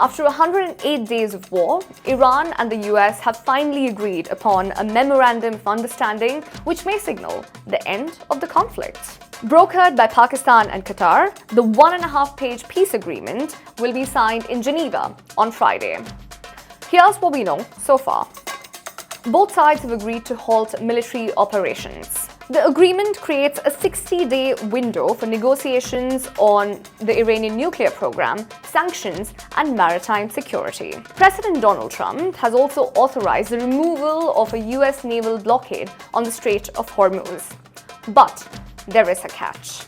After 108 days of war, Iran and the US have finally agreed upon a Memorandum of Understanding which may signal the end of the conflict. Brokered by Pakistan and Qatar, the 1.5-page peace agreement will be signed in Geneva on Friday. Here's what we know so far. Both sides have agreed to halt military operations. The agreement creates a 60-day window for negotiations on the Iranian nuclear program, sanctions, and maritime security. President Donald Trump has also authorized the removal of a US naval blockade on the Strait of Hormuz. But there is a catch.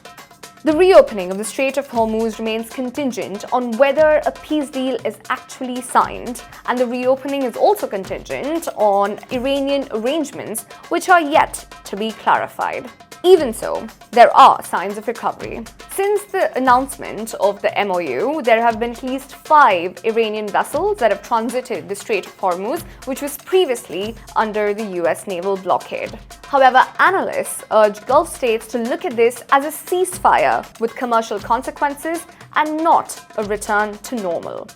The reopening of the Strait of Hormuz remains contingent on whether a peace deal is actually signed, and the reopening is also contingent on Iranian arrangements which are yet to be clarified. Even so, there are signs of recovery. Since the announcement of the MOU, there have been at least 5 Iranian vessels that have transited the Strait of Hormuz, which was previously under the US naval blockade. However, analysts urge Gulf states to look at this as a ceasefire with commercial consequences and not a return to normal.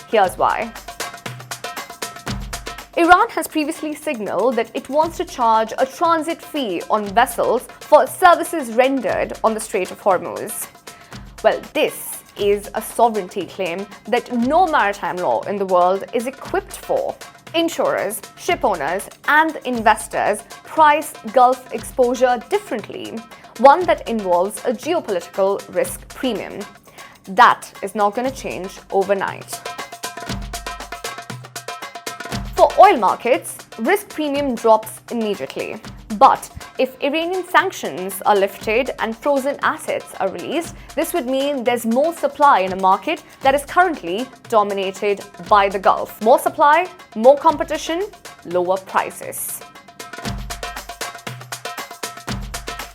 Here's why. Iran has previously signaled that it wants to charge a transit fee on vessels for services rendered on the Strait of Hormuz. Well, this is a sovereignty claim that no maritime law in the world is equipped for. Insurers, ship owners, and investors price Gulf exposure differently, one that involves a geopolitical risk premium. That is not going to change overnight. For oil markets, risk premium drops immediately. But if Iranian sanctions are lifted and frozen assets are released, this would mean there's more supply in a market that is currently dominated by the Gulf. More supply, more competition, lower prices.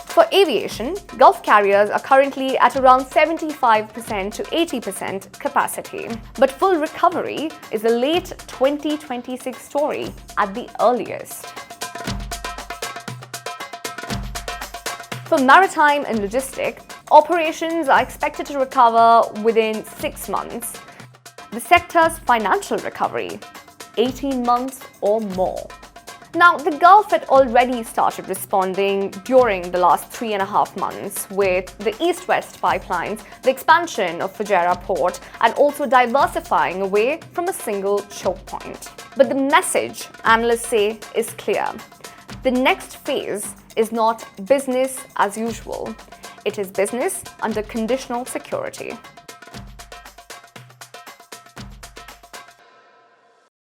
For aviation, Gulf carriers are currently at around 75% to 80% capacity. But full recovery is a late 2026 story at the earliest. For maritime and logistics, operations are expected to recover within 6 months. The sector's financial recovery, 18 months or more. Now, the Gulf had already started responding during the last 3.5 months with the east-west pipelines, the expansion of Fujairah port, and also diversifying away from a single choke point. But the message, analysts say, is clear. The next phase is not business as usual. It is business under conditional security.